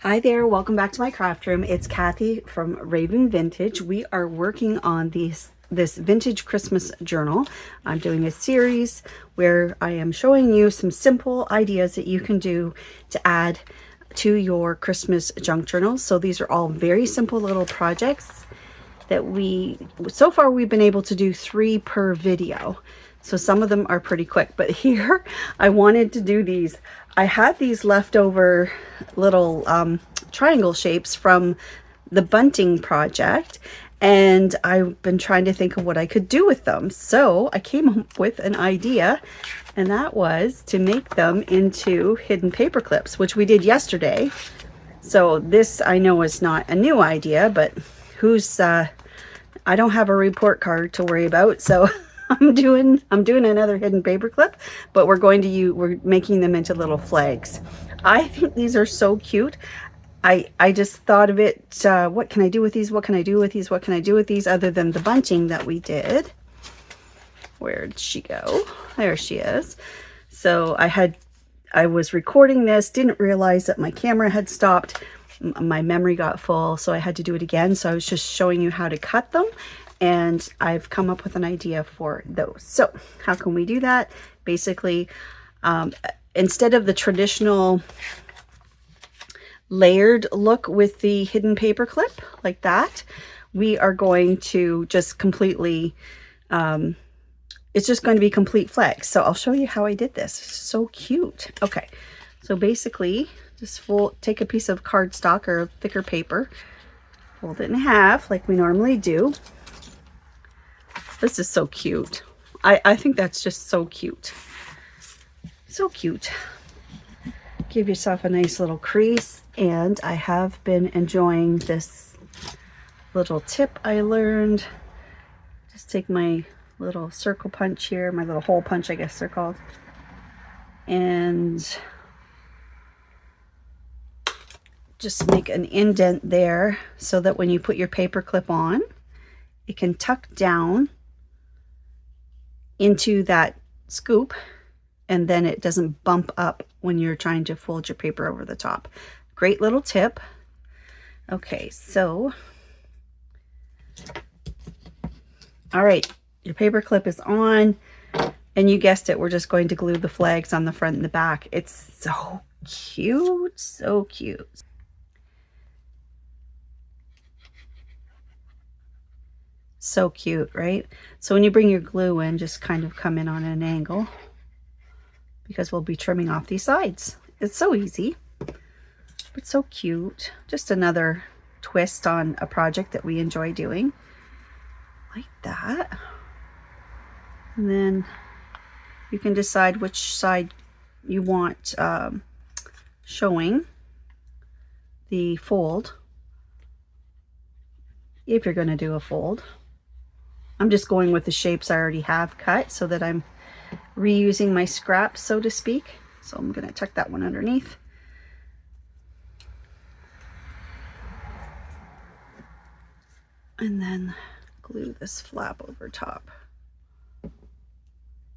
Hi there, welcome back to my craft room. It's Kathy from Raven Vintage. We are working on this vintage Christmas journal. I'm doing a series where I am showing you some simple ideas that you can do to add to your Christmas junk journal. So these are all very simple little projects that so far we've been able to do 3 per video. So some of them are pretty quick, but here I wanted to do these. I had these leftover little triangle shapes from the bunting project, and I've been trying to think of what I could do with them. So I came up with an idea, and that was to make them into hidden paper clips, which we did yesterday. So this I know is not a new idea, but I don't have a report card to worry about, so I'm doing another hidden paper clip, but we're making them into little flags. I think these are so cute. I just thought of it, what can I do with these? What can I do with these? What can I do with these other than the bunting that we did? Where'd she go? There she is. So I was recording this, didn't realize that my camera had stopped. My memory got full, so I had to do it again. So I was just showing you how to cut them, and I've come up with an idea for those. So how can we do that? Basically, instead of the traditional layered look with the hidden paper clip like that, we are going to just completely, it's just going to be complete flags. So I'll show you how I did this. It's so cute. Okay, so basically just take a piece of cardstock or thicker paper, fold it in half like we normally do. This is so cute. I think that's just so cute. So cute. Give yourself a nice little crease, and I have been enjoying this little tip I learned. Just take my little circle punch here, my little hole punch I guess they're called, and just make an indent there so that when you put your paper clip on, it can tuck down into that scoop, and then it doesn't bump up when you're trying to fold your paper over the top. Great little tip. Okay, so all right, your paper clip is on, and you guessed it, we're just going to glue the flags on the front and the back. It's so cute, so cute. So cute, right? So when you bring your glue in, just kind of come in on an angle, because we'll be trimming off these sides. It's so easy, but so cute. Just another twist on a project that we enjoy doing, like that. And then you can decide which side you want showing the fold, if you're going to do a fold. I'm just going with the shapes I already have cut so that I'm reusing my scraps, so to speak. So I'm going to tuck that one underneath. And then glue this flap over top.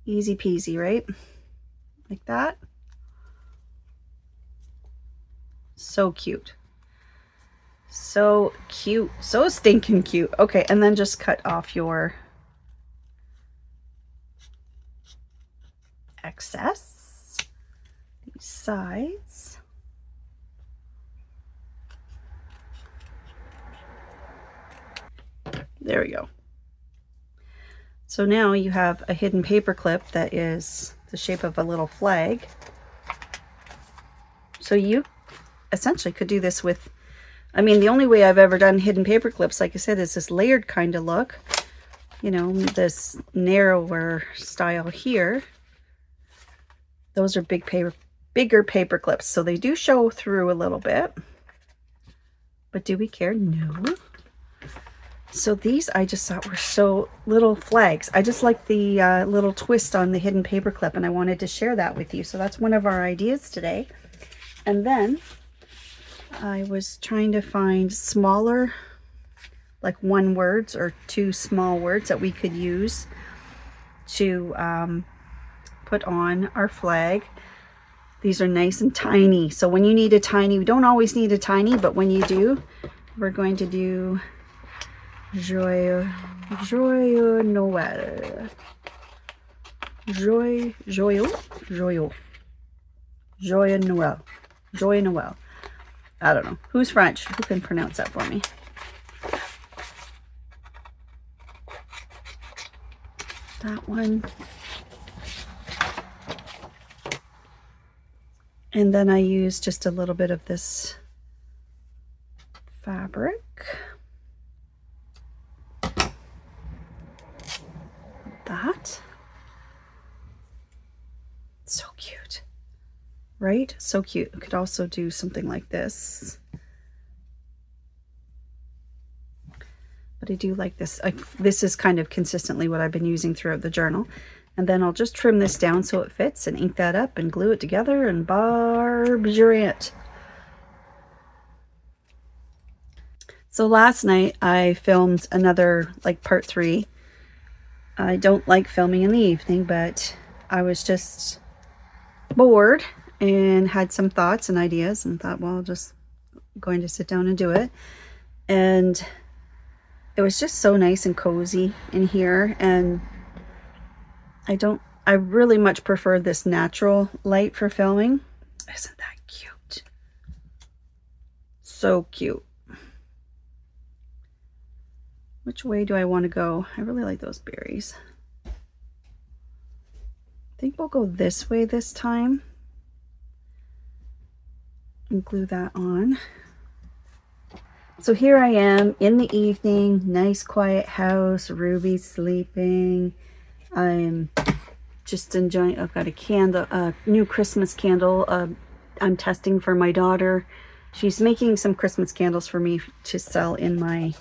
Easy peasy, right? Like that. So cute. So cute. So stinking cute. Okay, and then just cut off your excess, these sides. There we go. So now you have a hidden paper clip that is the shape of a little flag. So you essentially could do this with, I mean, the only way I've ever done hidden paper clips, like I said, is this layered kind of look. You know, this narrower style here. Those are bigger paper clips, so they do show through a little bit. But do we care? No. So these I just thought were so little flags. I just like the little twist on the hidden paper clip, and I wanted to share that with you. So that's one of our ideas today. And then I was trying to find smaller, like 1 words or 2 small words that we could use to put on our flag These are nice and tiny. So when you need a tiny, we don't always need a tiny, but when you do, we're going to do Joyeux Noël. Joyeux Noël. Joyeux Noël. I don't know. Who's French? Who can pronounce that for me? That one. And then I use just a little bit of this fabric. That. So cute. Right? So cute. I could also do something like this. But I do like this. This is kind of consistently what I've been using throughout the journal. And then I'll just trim this down so it fits and ink that up and glue it together and barbarian. So last night I filmed another, like, part 3. I don't like filming in the evening, but I was just bored and had some thoughts and ideas and thought, well, just going to sit down and do it. And it was just so nice and cozy in here, and I really much prefer this natural light for filming. Isn't that cute? So cute. Which way do I want to go? I really like those berries. I think we'll go this way this time. And glue that on. So here I am in the evening, nice quiet house, Ruby's sleeping. I'm just enjoying, I've got a candle, a new Christmas candle I'm testing for my daughter. She's making some Christmas candles for me to sell in my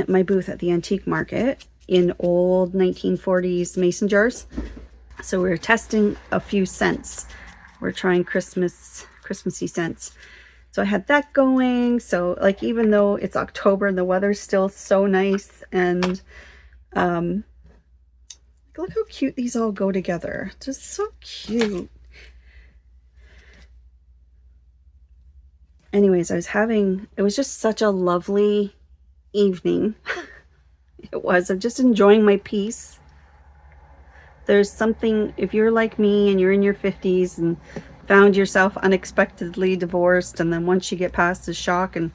my booth at the antique market in old 1940s mason jars. So we're testing a few scents. We're trying Christmassy scents. So I had that going. So, like, even though it's October and the weather's still so nice, and look how cute these all go together. Just so cute. Anyways, it was just such a lovely evening. It was. I'm just enjoying my peace. There's something, if you're like me and you're in your 50s and found yourself unexpectedly divorced, and then once you get past the shock and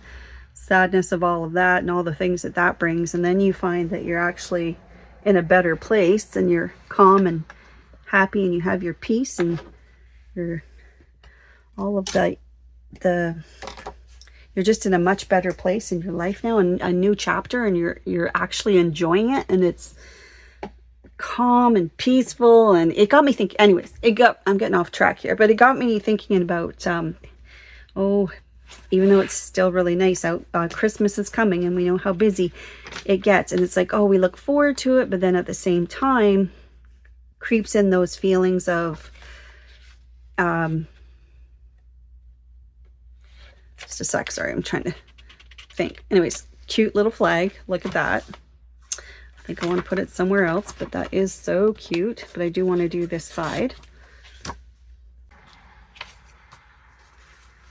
sadness of all of that and all the things that that brings, and then you find that you're actually in a better place and you're calm and happy and you have your peace and you're all of you're just in a much better place in your life now, and a new chapter, and you're actually enjoying it, and it's calm and peaceful. And it got me thinking, anyways, I'm getting off track here, but it got me thinking about even though it's still really nice out, Christmas is coming, and we know how busy it gets, and it's like, oh, we look forward to it, but then at the same time creeps in those feelings of just a sec, sorry, I'm trying to think. Anyways, cute little flag, look at that. I think I want to put it somewhere else, but that is so cute. But I do want to do this side.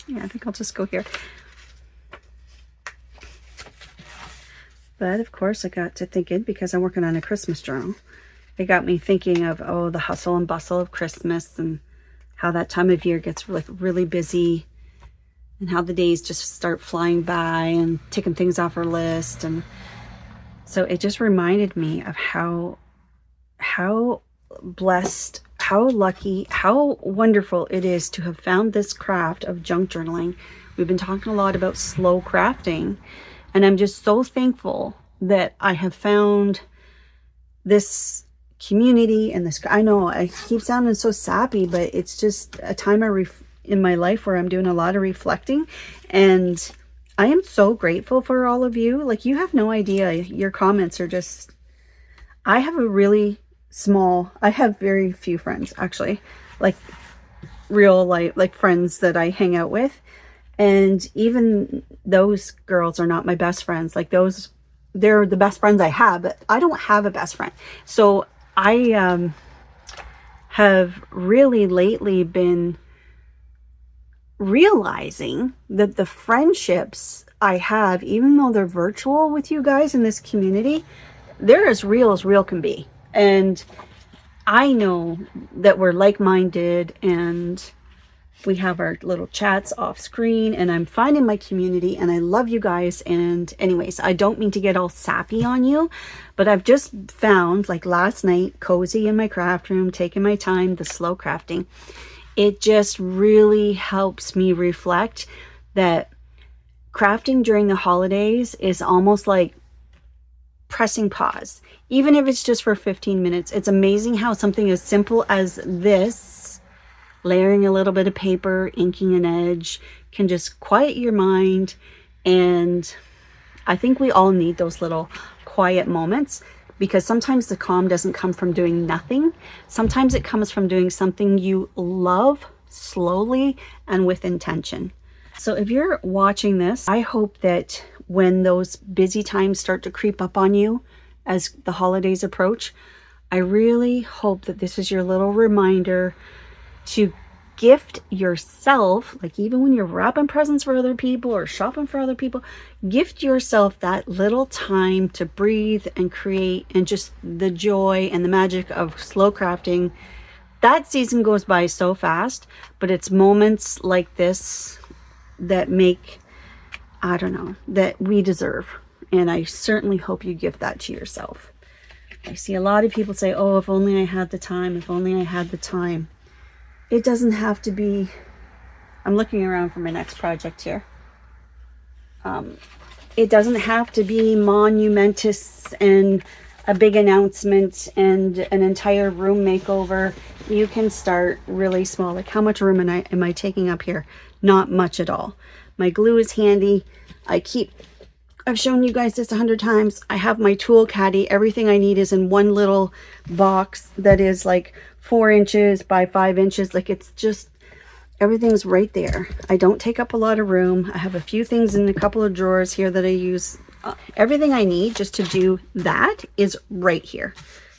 Yeah, I think I'll just go here. But of course I got to thinking, because I'm working on a Christmas journal, it got me thinking of, oh, the hustle and bustle of Christmas, and how that time of year gets like really busy, and how the days just start flying by and ticking things off our list. And so it just reminded me of how blessed, how lucky, how wonderful it is to have found this craft of junk journaling. We've been talking a lot about slow crafting, and I'm just so thankful that I have found this community and this. I know I keep sounding so sappy, but it's just a time in my life where I'm doing a lot of reflecting, and I am so grateful for all of you. Like, you have no idea. Your comments are just, I have very few friends, actually, like real life, like friends that I hang out with. And even those girls are not my best friends. Like, they're the best friends I have, but I don't have a best friend. So I have really lately been realizing that the friendships I have, even though they're virtual with you guys in this community, they're as real can be. And I know that we're like-minded and we have our little chats off screen, and I'm finding my community and I love you guys. And anyways, I don't mean to get all sappy on you, but I've just found, like last night, cozy in my craft room, taking my time, the slow crafting. It just really helps me reflect that crafting during the holidays is almost like pressing pause. Even if it's just for 15 minutes, it's amazing how something as simple as this, layering a little bit of paper, inking an edge, can just quiet your mind. And I think we all need those little quiet moments, because sometimes the calm doesn't come from doing nothing. Sometimes it comes from doing something you love slowly and with intention. So if you're watching this, I hope that when those busy times start to creep up on you as the holidays approach, I really hope that this is your little reminder to gift yourself, like even when you're wrapping presents for other people or shopping for other people, gift yourself that little time to breathe and create, and just the joy and the magic of slow crafting. That season goes by so fast, but it's moments like this that make, I don't know, that we deserve. And I certainly hope you gift that to yourself. I see a lot of people say, oh, if only I had the time, if only I had the time. It doesn't have to be, I'm looking around for my next project here. It doesn't have to be monumentous and a big announcement and an entire room makeover. You can start really small. Like, how much room am I taking up here? Not much at all. My glue is handy. I've shown you guys this 100 times. I have my tool caddy. Everything I need is in one little box that is like 4 inches by 5 inches. Like, it's just, everything's right there. I don't take up a lot of room. I have a few things in a couple of drawers here that I use. Everything I need just to do that is right here.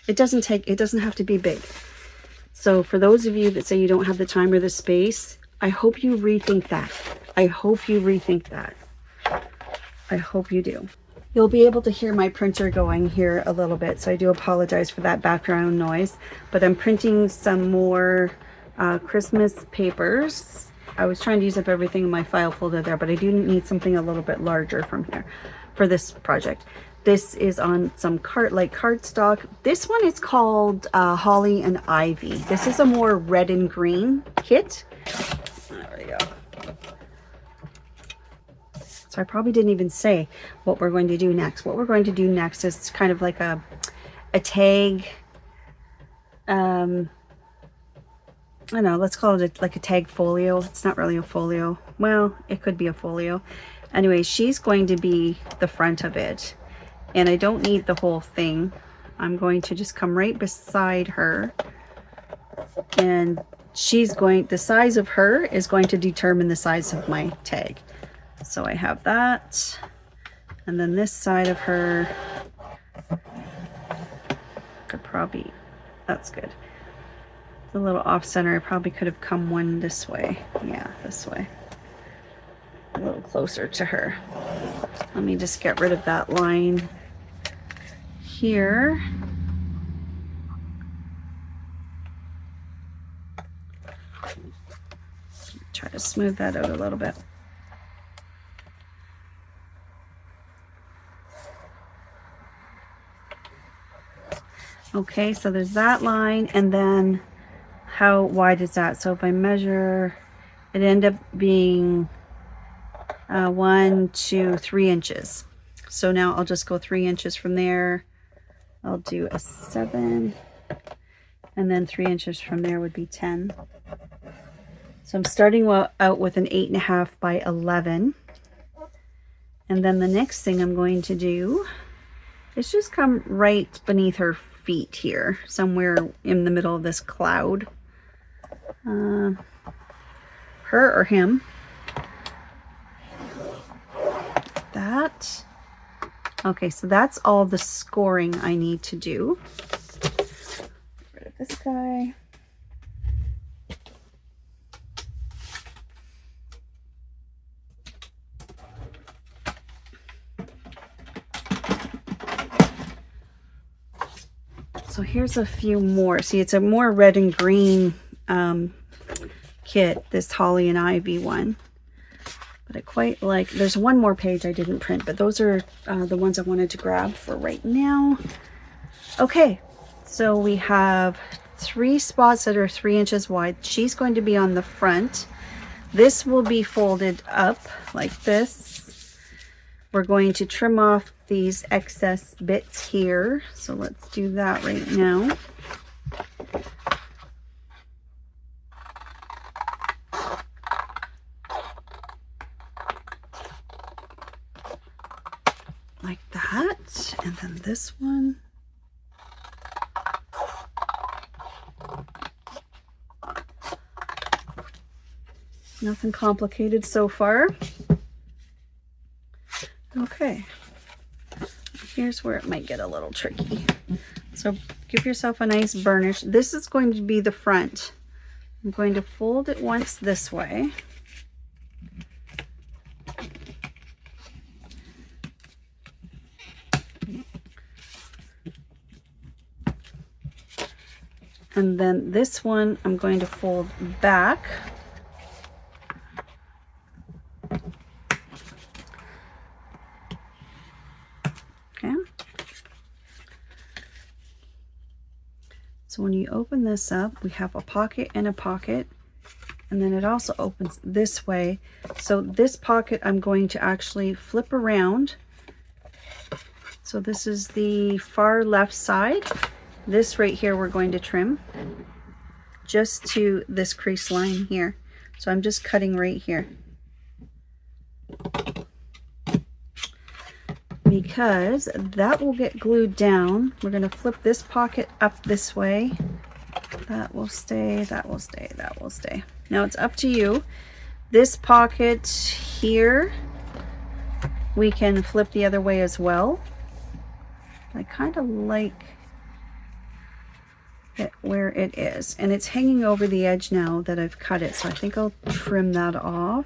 It doesn't have to be big. So for those of you that say you don't have the time or the space, I hope you rethink that. I hope you rethink that. I hope you do. You'll be able to hear my printer going here a little bit, so I do apologize for that background noise. But I'm printing some more Christmas papers. I was trying to use up everything in my file folder there, but I do need something a little bit larger from here for this project. This is on some cardstock. This one is called Holly and Ivy. This is a more red and green kit. There we go. So I probably didn't even say what we're going to do next. What we're going to do next is kind of like a tag. I don't know, let's call it like a tag folio. It's not really a folio. Well, it could be a folio. Anyway, she's going to be the front of it. And I don't need the whole thing. I'm going to just come right beside her. And the size of her is going to determine the size of my tag. So I have that, and then this side of her could probably, that's good. It's a little off center. I probably could have come one this way. Yeah, this way. A little closer to her. Let me just get rid of that line here. Try to smooth that out a little bit. Okay, so there's that line, and then how wide is that? So if I measure, it ended up being 1, 2, 3 inches. So now I'll just go 3 inches from there. I'll do a 7, and then 3 inches from there would be 10. So I'm starting out with an 8.5 by 11. And then the next thing I'm going to do is just come right beneath her feet here, somewhere in the middle of this cloud. Her or him. That. Okay, so that's all the scoring I need to do. Get rid of this guy. So here's a few more. See, it's a more red and green kit, this Holly and Ivy one. But I quite like, there's one more page I didn't print, but those are the ones I wanted to grab for right now. Okay, so we have 3 spots that are 3 inches wide. She's going to be on the front. This will be folded up like this. We're going to trim off these excess bits here. So let's do that right now. Like that. And then this one. Nothing complicated so far. Okay, here's where it might get a little tricky. So give yourself a nice burnish. This is going to be the front. I'm going to fold it once this way. And then this one I'm going to fold back. So when you open this up, we have a pocket and a pocket, and then it also opens this way. So this pocket I'm going to actually flip around. So this is the far left side. This right here we're going to trim just to this crease line here. So I'm just cutting right here. Because that will get glued down. We're going to flip this pocket up this way. That will stay, that will stay, that will stay. Now it's up to you. This pocket here, we can flip the other way as well. I kind of like it where it is. And it's hanging over the edge now that I've cut it. So I think I'll trim that off.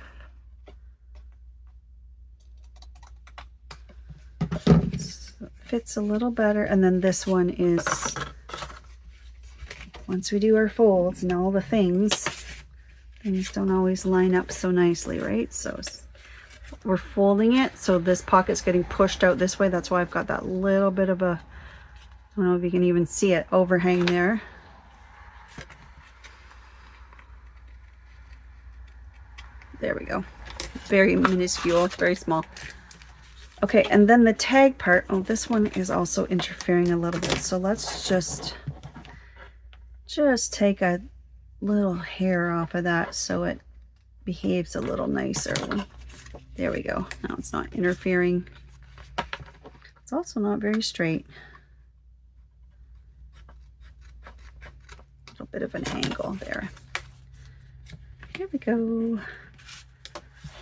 Fits a little better. And then this one is, once we do our folds and all the things don't always line up so nicely, right? So we're folding it so this pocket's getting pushed out this way. That's why I've got that little bit of a, I don't know if you can even see it, overhang there. There we go. Very minuscule, very small. Okay, and then the tag part, oh, this one is also interfering a little bit. So let's just take a little hair off of that so it behaves a little nicer. There we go. Now it's not interfering. It's also not very straight. A little bit of an angle there. There we go.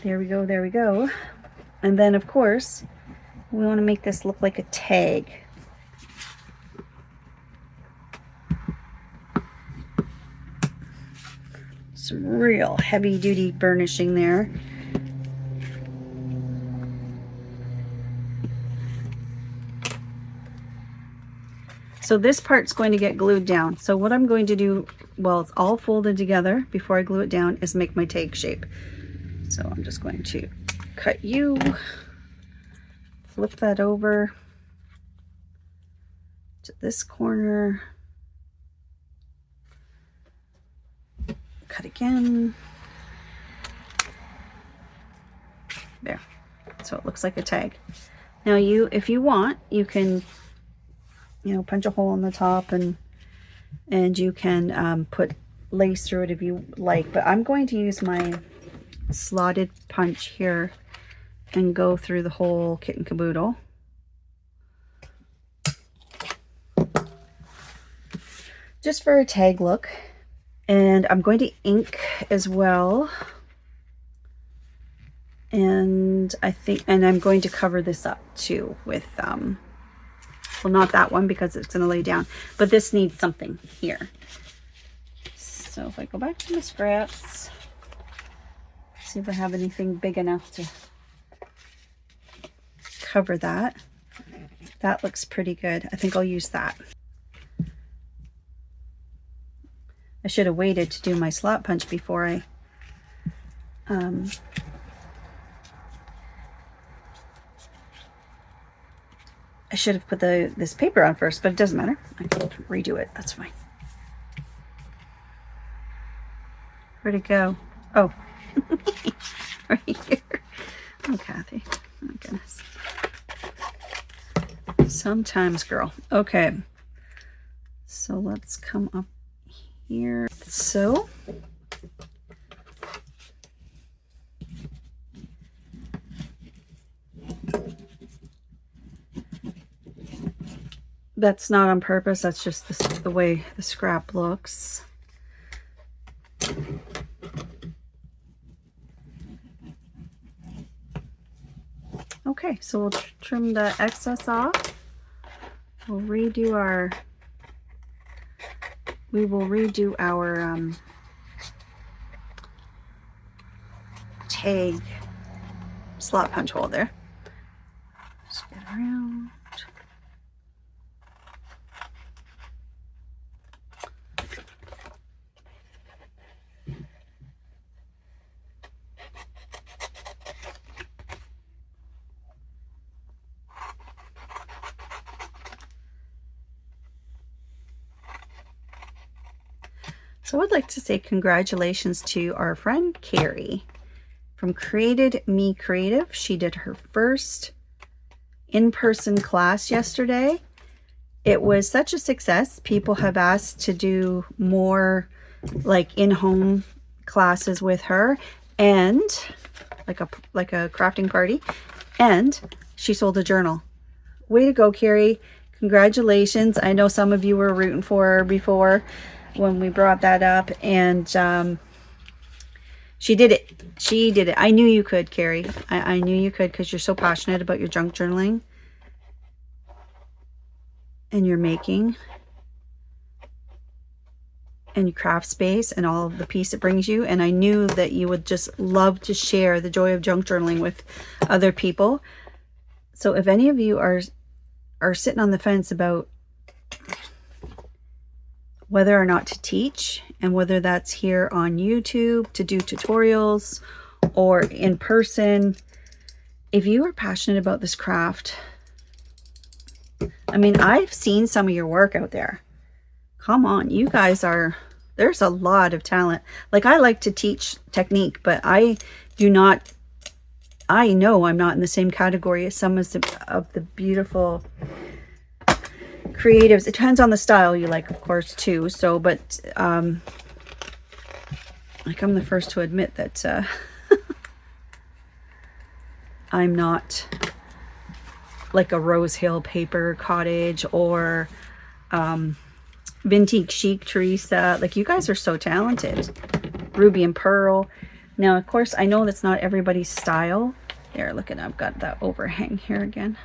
There we go, there we go. And then, of course, we want to make this look like a tag. Some real heavy-duty burnishing there. So this part's going to get glued down. So what I'm going to do, while it's all folded together before I glue it down, is make my tag shape. So I'm just going to cut you, flip that over to this corner, cut again, there. So it looks like a tag. Now if you want, you can, you know, punch a hole in the top and you can put lace through it if you like, but I'm going to use my slotted punch here and go through the whole kit and caboodle. Just for a tag look. And I'm going to ink as well. And I'm going to cover this up too with, well, not that one because it's going to lay down, but this needs something here. So if I go back to my scraps, see if I have anything big enough to cover that. That looks pretty good. I think I'll use that. I should have waited to do my slot punch before I should have put this paper on first, but it doesn't matter. I can redo it. That's fine. Where'd it go? Oh, right here. Oh, Kathy. Oh, my goodness. Sometimes, girl. Okay. So let's come up here. So that's not on purpose. That's just the way the scrap looks. Okay, so we'll trim the excess off. We'll redo our, tag slot punch hole there. Just get around. So I'd like to say congratulations to our friend Carrie from Created Me Creative. She did her first in-person class yesterday. It was such a success. People have asked to do more like in-home classes with her, and like a crafting party, and she sold a journal. Way to go, Carrie. Congratulations. I know some of you were rooting for her before when we brought that up, and she did it. She did it. I knew you could, Carrie. I knew you could, because you're so passionate about your junk journaling and your making and your craft space and all of the peace it brings you. And I knew that you would just love to share the joy of junk journaling with other people. So if any of you are sitting on the fence about whether or not to teach, and whether that's here on YouTube to do tutorials or in person, if you are passionate about this craft, I mean, I've seen some of your work out there. Come on, you guys are, there's a lot of talent. Like, I like to teach technique, but I know I'm not in the same category as some of the beautiful creatives. It depends on the style you like, of course, too. So, but like, I'm the first to admit that I'm not like a Rose Hill Paper Cottage or Vintage Chic Teresa. Like, you guys are so talented. Ruby and Pearl. Now, of course, I know that's not everybody's style. There, look at, I've got that overhang here again.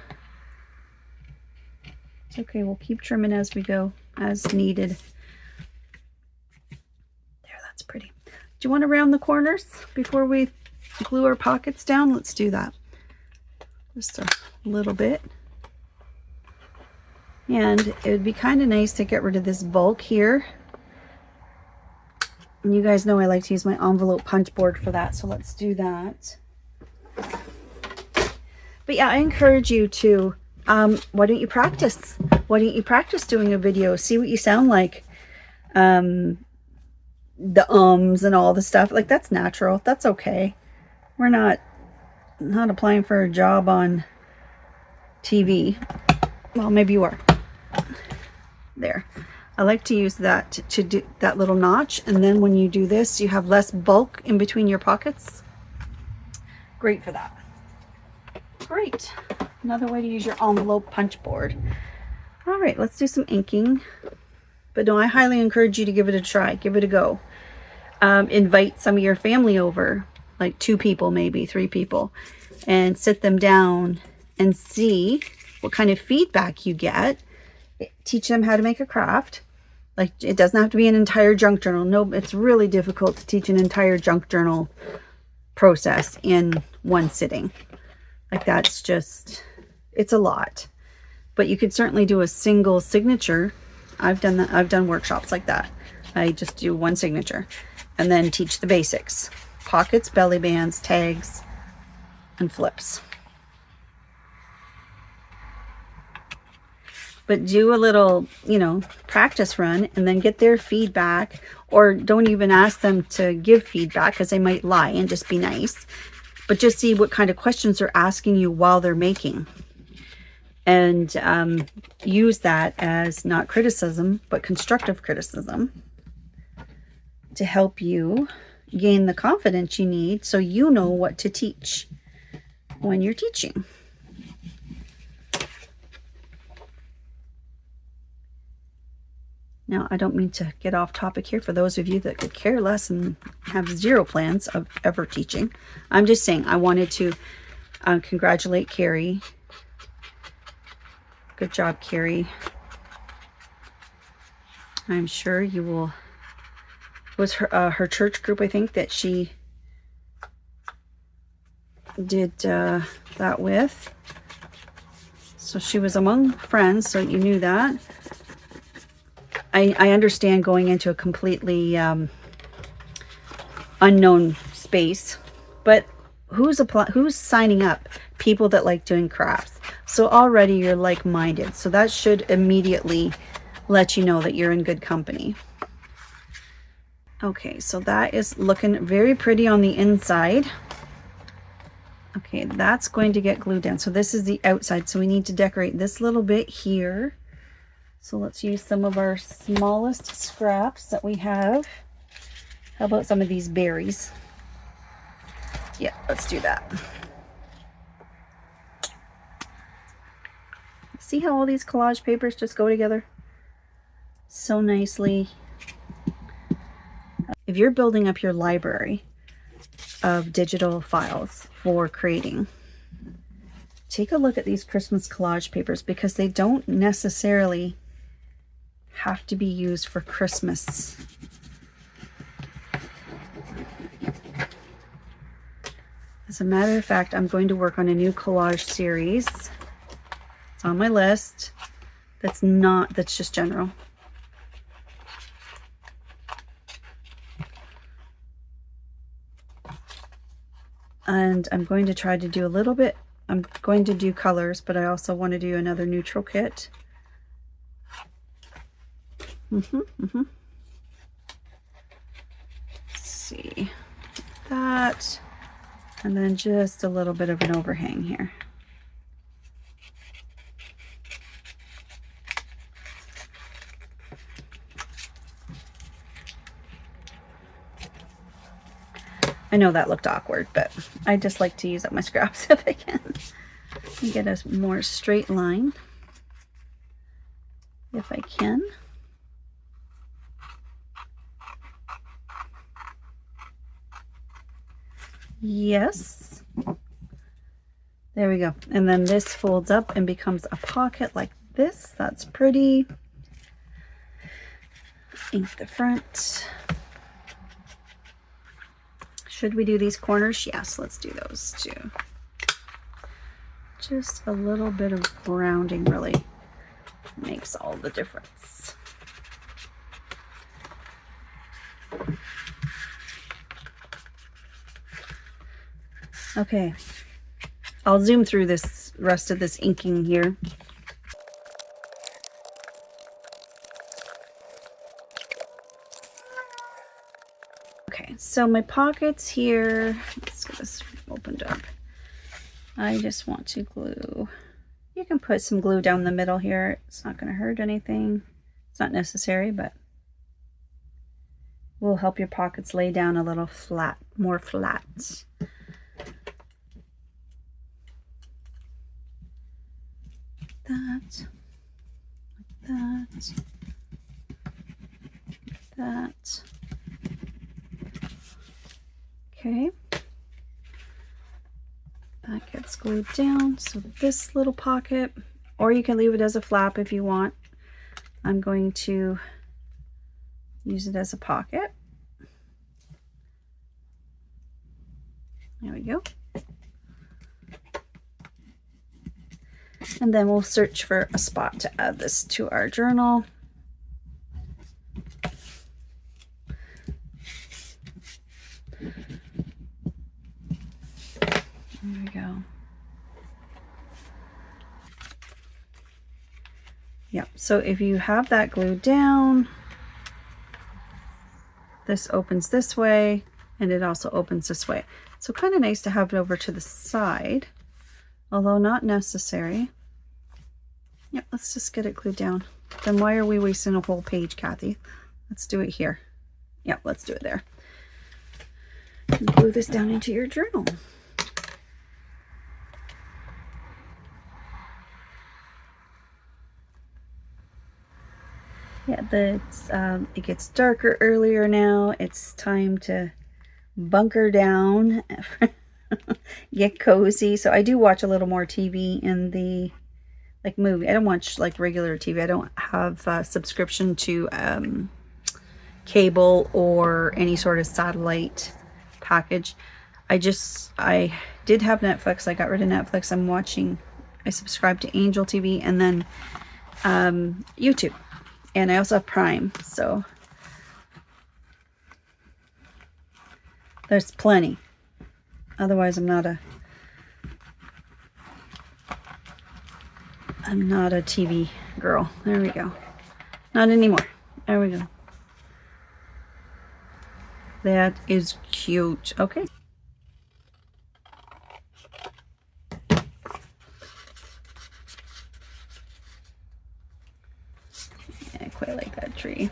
It's okay, we'll keep trimming as we go, as needed. There, that's pretty. Do you want to round the corners before we glue our pockets down? Let's do that. Just a little bit. And it would be kind of nice to get rid of this bulk here. And you guys know I like to use my envelope punch board for that, so let's do that. But yeah, I encourage you to, why don't you practice? Why don't you practice doing a video? See what you sound like. The and all the stuff. Like, that's natural. That's okay. We're not applying for a job on TV. Well, maybe you are. There. I like to use that to do that little notch, and then when you do this, you have less bulk in between your pockets. Great for that. Great. Another way to use your envelope punch board. All right, let's do some inking. But no, I highly encourage you to give it a try. Give it a go. Invite some of your family over, like 2 people, maybe 3 people, and sit them down and see what kind of feedback you get. Teach them how to make a craft. Like, it doesn't have to be an entire junk journal. No, it's really difficult to teach an entire junk journal process in one sitting. Like, that's just, it's a lot. But you could certainly do a single signature. I've done that. I've done workshops like that. I just do one signature and then teach the basics: pockets, belly bands, tags, and flips. But do a little, you know, practice run and then get their feedback, or don't even ask them to give feedback because they might lie and just be nice. But just see what kind of questions they're asking you while they're making. And use that as not criticism, but constructive criticism to help you gain the confidence you need so you know what to teach when you're teaching. Now, I don't mean to get off topic here for those of you that could care less and have zero plans of ever teaching. I'm just saying I wanted to congratulate Carrie. Good job, Carrie. I'm sure you will. It was her church group, I think, that she did that with. So she was among friends, so you knew that. I understand going into a completely unknown space, but who's signing up? People that like doing crafts. So already you're like-minded. So that should immediately let you know that you're in good company. Okay, so that is looking very pretty on the inside. Okay, that's going to get glued down. So this is the outside. So we need to decorate this little bit here. So let's use some of our smallest scraps that we have. How about some of these berries? Yeah, let's do that. See how all these collage papers just go together so nicely? If you're building up your library of digital files for creating, take a look at these Christmas collage papers, because they don't necessarily have to be used for Christmas. As a matter of fact, I'm going to work on a new collage series. It's on my list. That's just general. And I'm going to try to do a little bit. I'm going to do colors, but I also want to do another neutral kit. Let's see that, and then just a little bit of an overhang here. I know that looked awkward, but I just like to use up my scraps if I can. And get a more straight line if I can. Yes. There we go. And then this folds up and becomes a pocket like this. That's pretty. Ink the front. Should we do these corners? Yes, let's do those too. Just a little bit of rounding really makes all the difference. Okay, I'll zoom through this rest of this inking here. Okay, so my pockets here, let's get this opened up. I just want to glue. You can put some glue down the middle here. It's not going to hurt anything. It's not necessary, but will help your pockets lay down a little flat, more flat. That, like that. Okay. That gets glued down. So this little pocket, or you can leave it as a flap if you want. I'm going to use it as a pocket. There we go. And then we'll search for a spot to add this to our journal. There we go. Yeah, so if you have that glued down, this opens this way and it also opens this way. So kind of nice to have it over to the side, although not necessary. Yeah, let's just get it glued down. Then why are we wasting a whole page, Kathy? Let's do it here. Yeah, let's do it there. And glue this down into your journal. Yeah, it gets darker earlier now. It's time to bunker down, get cozy. So I do watch a little more TV in the movie. I don't watch like regular TV. I don't have a subscription to cable or any sort of satellite package. I did have Netflix. I got rid of Netflix. I subscribed to Angel TV and then YouTube. And I also have Prime, so there's plenty. Otherwise, I'm not a TV girl. There we go. Not anymore. There we go. That is cute. Okay. I quite like that tree.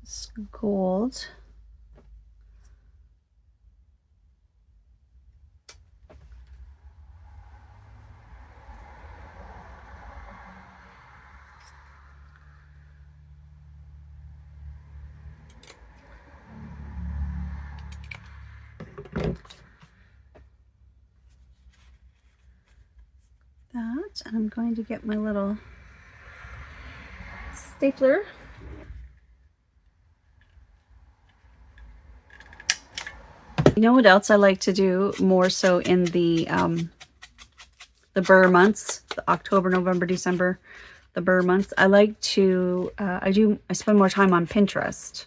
This gold. That, and I'm going to get my little stapler. You know what else I like to do more so in the burr months, the October, November, December, the burr months. I like to I spend more time on Pinterest.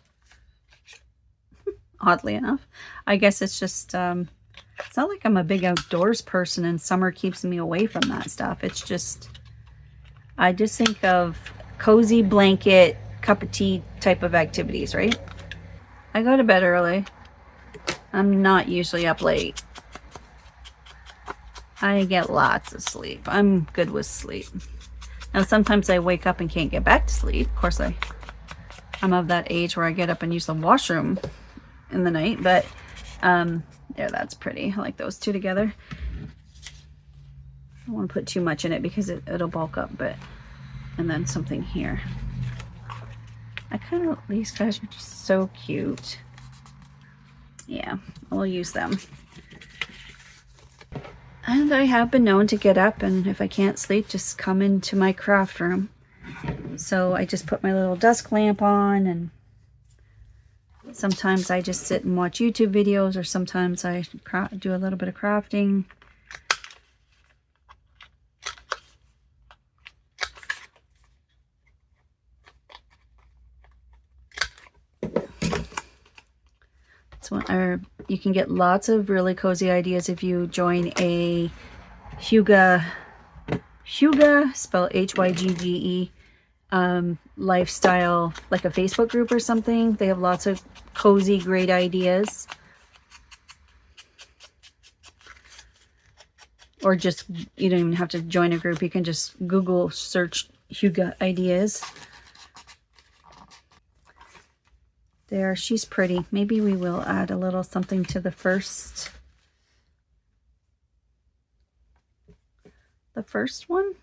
Oddly enough, I guess it's just it's not like I'm a big outdoors person and summer keeps me away from that stuff. It's just, I just think of cozy blanket, cup of tea type of activities, right? I go to bed early. I'm not usually up late. I get lots of sleep. I'm good with sleep. Now sometimes I wake up and can't get back to sleep. Of course I'm of that age where I get up and use the washroom in the night, but yeah, that's pretty. I like those two together. I don't want to put too much in it because it'll bulk up, but and then something here. These guys are just so cute. Yeah, I'll use them. And I have been known to get up and if I can't sleep, just come into my craft room. So I just put my little desk lamp on, and sometimes I just sit and watch YouTube videos, or sometimes I do a little bit of crafting. You can get lots of really cozy ideas if you join a Hygge, spelled Hygge, lifestyle, like a Facebook group or something. They have lots of cozy, great ideas. Or just, you don't even have to join a group. You can just Google search Hygge ideas. There, she's pretty. Maybe we will add a little something to the first one.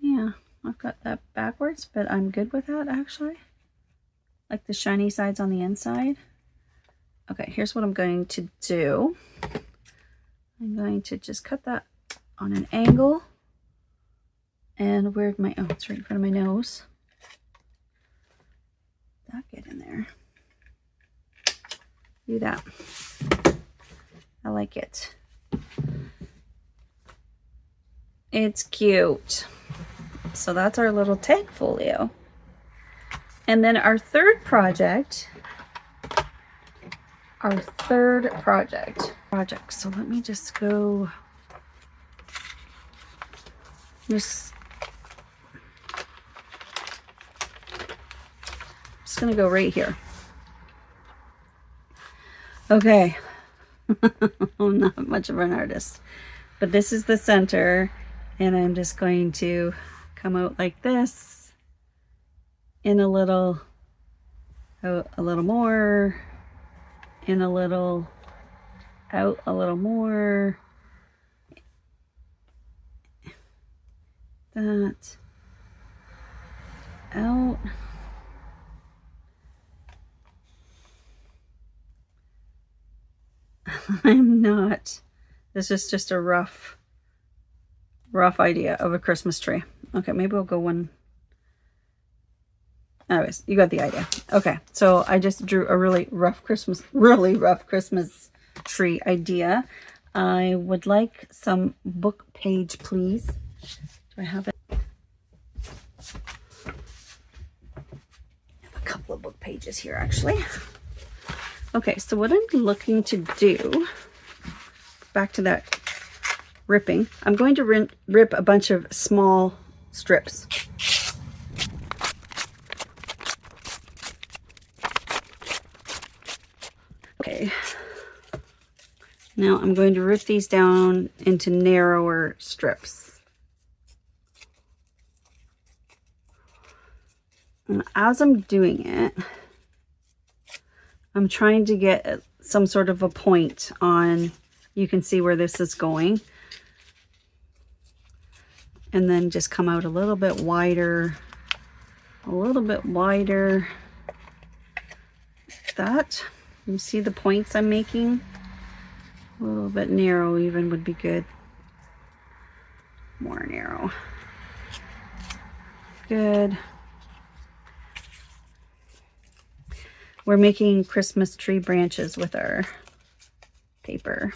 Yeah, I've got that backwards, but I'm good with that actually. Like the shiny sides on the inside. Okay, here's what I'm going to do. I'm going to just cut that on an angle And where'd my, oh, it's right in front of my nose. That get in there. Do that. I like it. It's cute. So that's our little tag folio. And then our third project. So let me just go. Just gonna go right here. Okay. I'm not much of an artist, but this is the center, and I'm just going to come out like this in a little, out a little more, in a little, out a little more, that, out. I'm not, this is just a rough idea of a Christmas tree. Okay, maybe we'll go one. Anyways, you got the idea. Okay, so I just drew a really rough Christmas tree idea. I would like some book page, please. Do I have it? I have a couple of book pages here, actually. Okay, so what I'm looking to do, back to that ripping, I'm going to rip a bunch of small strips. Okay, now I'm going to rip these down into narrower strips. And as I'm doing it, I'm trying to get some sort of a point on, you can see where this is going. And then just come out a little bit wider, that. You see the points I'm making? A little bit narrow even would be good. More narrow. Good. We're making Christmas tree branches with our paper.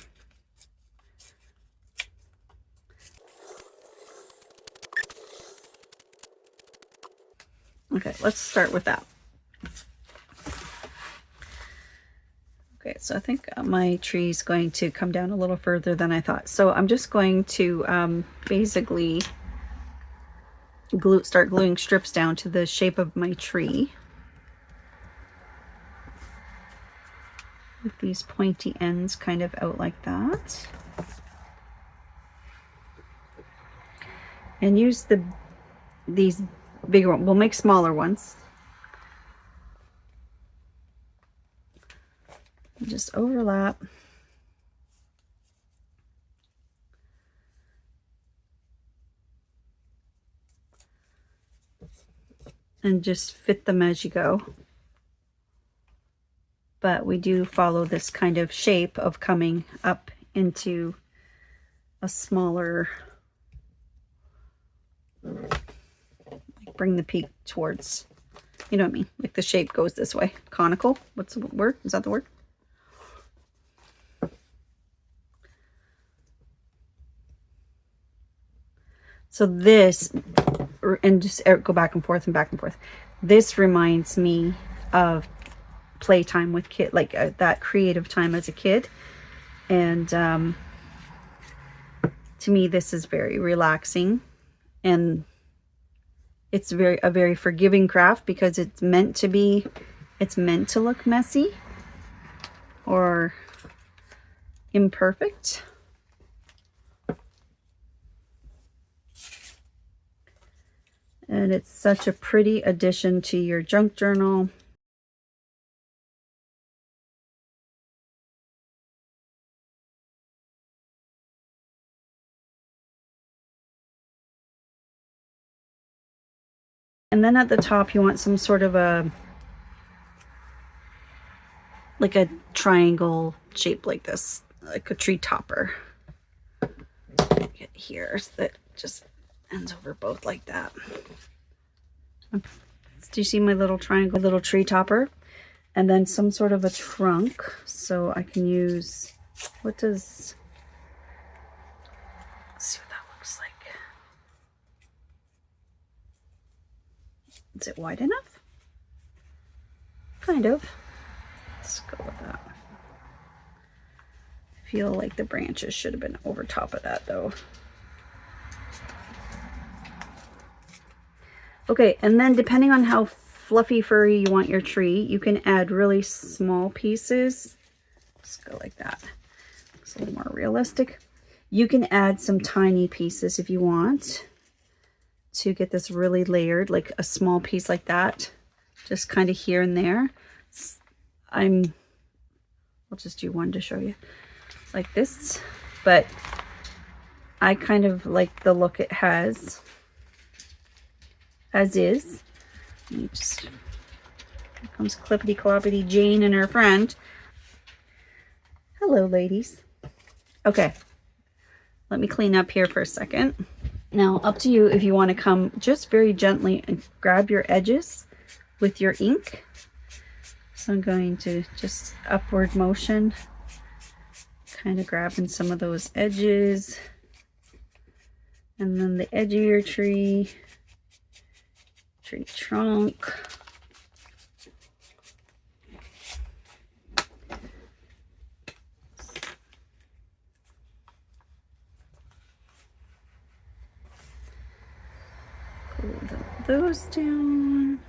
Okay, let's start with that. Okay, so I think my tree is going to come down a little further than I thought. So I'm just going to basically start gluing strips down to the shape of my tree. With these pointy ends kind of out like that. And use these bigger ones. We'll make smaller ones. Just overlap. And just fit them as you go. But we do follow this kind of shape of coming up into a smaller, like bring the peak towards, you know what I mean? Like the shape goes this way. Conical, what's the word? Is that the word? So this, and just go back and forth and back and forth. This reminds me of playtime with kid, like that creative time as a kid. And to me, this is very relaxing, and it's a very forgiving craft because it's meant to look messy or imperfect. And it's such a pretty addition to your junk journal. And then at the top, you want some sort of like a triangle shape like this, like a tree topper. Get here so that just ends over both like that. Do you see my little triangle, little tree topper? And then some sort of a trunk. So I can use, let's see what that looks like. Is it wide enough? Kind of. Let's go with that. I feel like the branches should have been over top of that though. Okay, and then depending on how fluffy furry you want your tree, you can add really small pieces. Let's go like that. It's a little more realistic. You can add some tiny pieces if you want to get this really layered, like a small piece like that, just kind of here and there. I'll just do one to show you like this, but I kind of like the look it has as is. Here comes Clippity Cloppity Jane and her friend. Hello, ladies. Okay, let me clean up here for a second. Now, up to you if you want to come just very gently and grab your edges with your ink. So I'm going to just upward motion, kind of grabbing some of those edges. And then the edge of your tree trunk. Those down.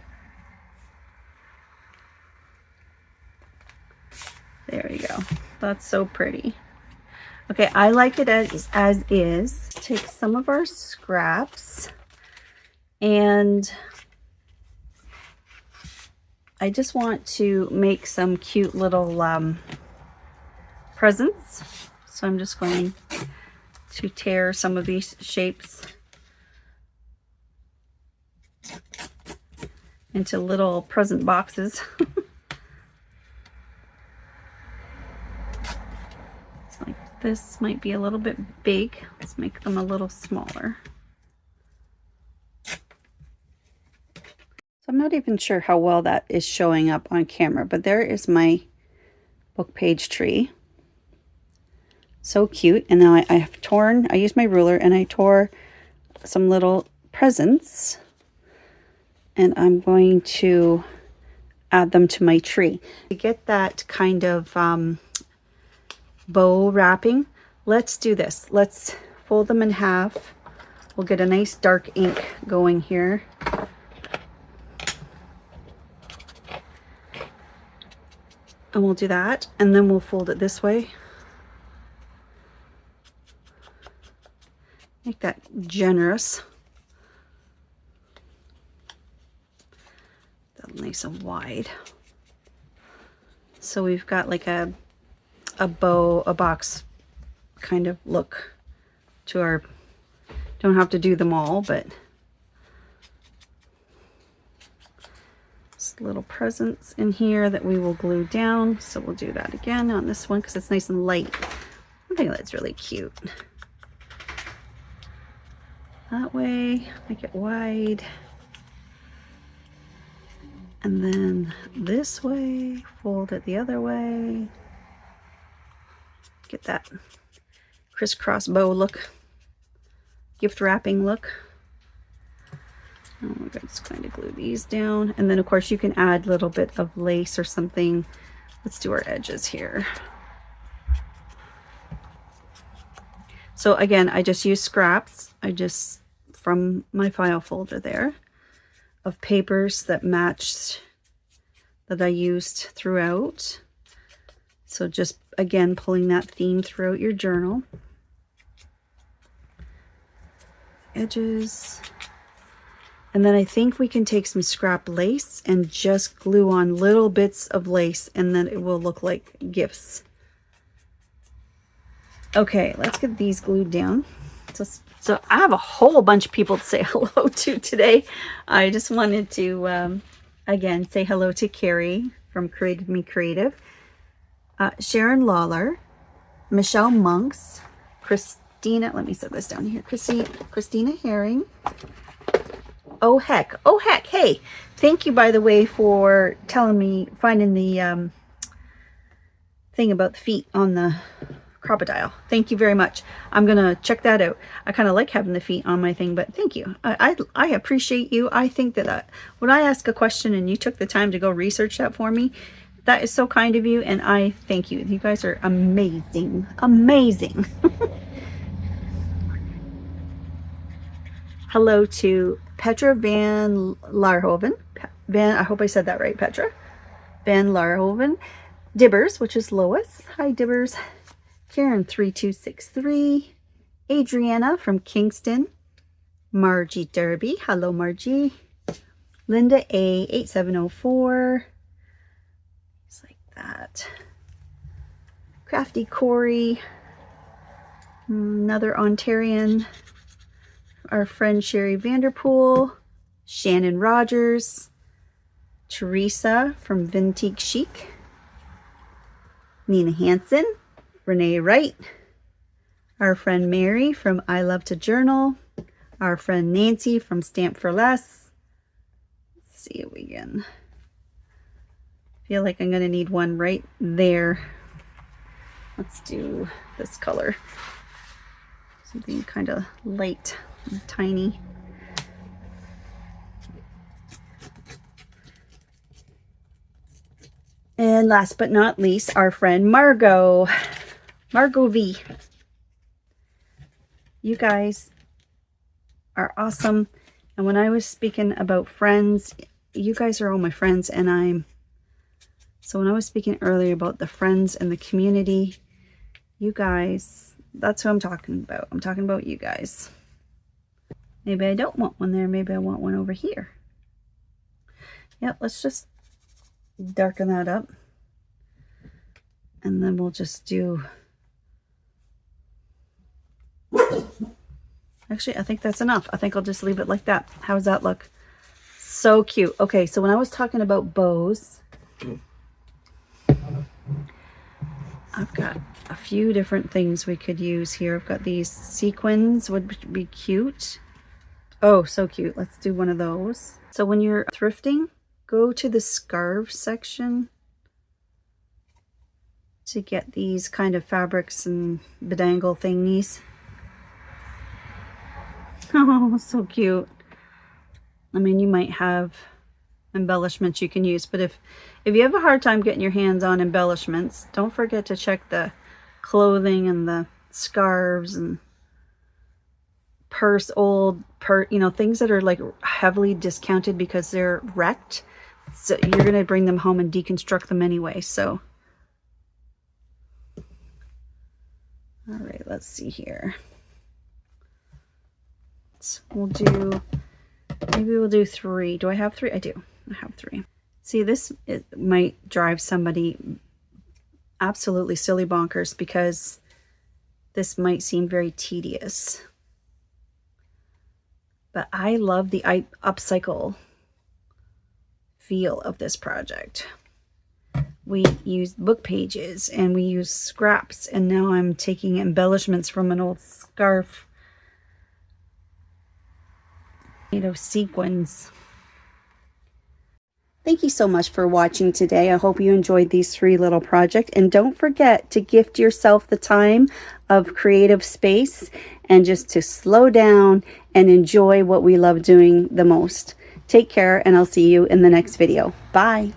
There you go. That's so pretty. Okay, I like it as is. Take some of our scraps and I just want to make some cute little presents. So I'm just going to tear some of these shapes into little present boxes. Like this might be a little bit big. Let's make them a little smaller. So I'm not even sure how well that is showing up on camera, but there is my book page tree. So cute. And now I used my ruler and I tore some little presents. And I'm going to add them to my tree. To get that kind of bow wrapping, let's do this. Let's fold them in half. We'll get a nice dark ink going here. And we'll do that, and then we'll fold it this way. Make that generous. Nice and wide. So we've got like a bow, a box kind of look to our, don't have to do them all, but just little presents in here that we will glue down. So we'll do that again on this one because it's nice and light. I think that's really cute. That way, make it wide. And then this way, fold it the other way. Get that crisscross bow look, gift wrapping look. Oh, we're just going to glue these down. And then of course you can add a little bit of lace or something. Let's do our edges here. So again, I just use scraps. From my file folder there, of papers that matched, that I used throughout. So just again pulling that theme throughout your journal. Edges. And then I think we can take some scrap lace and just glue on little bits of lace, and then it will look like gifts. Okay, let's get these glued down. So I have a whole bunch of people to say hello to today. I just wanted to, again, say hello to Carrie from Created Me Creative, Sharon Lawler, Michelle Monks, Christina, let me set this down here. Christina Herring. Oh heck. Oh heck. Hey, thank you, by the way, for telling me, finding the thing about the feet on the crocodile. Thank you very much. I'm gonna check that out. I kind of like having the feet on my thing, but thank you. I appreciate you. I think that when I ask a question and you took the time to go research that for me, that is so kind of you, and I thank you. You guys are amazing. Amazing. Hello to Petra Van Larhoven. I hope I said that right, Petra. Van Larhoven. Dibbers, which is Lois. Hi, Dibbers. Karen 3263. Adriana from Kingston. Margie Derby. Hello, Margie. Linda A 8704. Just like that. Crafty Corey. Another Ontarian. Our friend Sherry Vanderpool. Shannon Rogers. Teresa from Vintique Chic. Nina Hansen. Renee Wright. Our friend Mary from I Love to Journal. Our friend Nancy from Stamp for Less. Let's see if we can. Feel like I'm going to need one right there. Let's do this color. Something kind of light and tiny. And last but not least, our friend Margot. Margot V. You guys are awesome. And when I was speaking about friends, you guys are all my friends. And so when I was speaking earlier about the friends and the community, you guys, that's what I'm talking about. I'm talking about you guys. Maybe I don't want one there. Maybe I want one over here. Yep, let's just darken that up. And then we'll just do... Actually, I think that's enough. I think I'll just leave it like that. How does that look? So cute. Okay, so when I was talking about bows, I've got a few different things we could use here. I've got these sequins, would be cute. Oh, so cute. Let's do one of those. So when you're thrifting, go to the scarf section to get these kind of fabrics and bedangle thingies. Oh, so cute. I mean, you might have embellishments you can use, but if you have a hard time getting your hands on embellishments, don't forget to check the clothing and the scarves and you know, things that are like heavily discounted because they're wrecked. So you're going to bring them home and deconstruct them anyway. So, all right, let's see here. Maybe we'll do 3. Do I have 3? I do. I have 3. See, this might drive somebody absolutely silly bonkers because this might seem very tedious. But I love the upcycle feel of this project. We used book pages and we used scraps, and now I'm taking embellishments from an old scarf. You know, sequins. Thank you so much for watching today. I hope you enjoyed these 3 little projects, and don't forget to gift yourself the time of creative space and just to slow down and enjoy what we love doing the most. Take care, and I'll see you in the next video. Bye.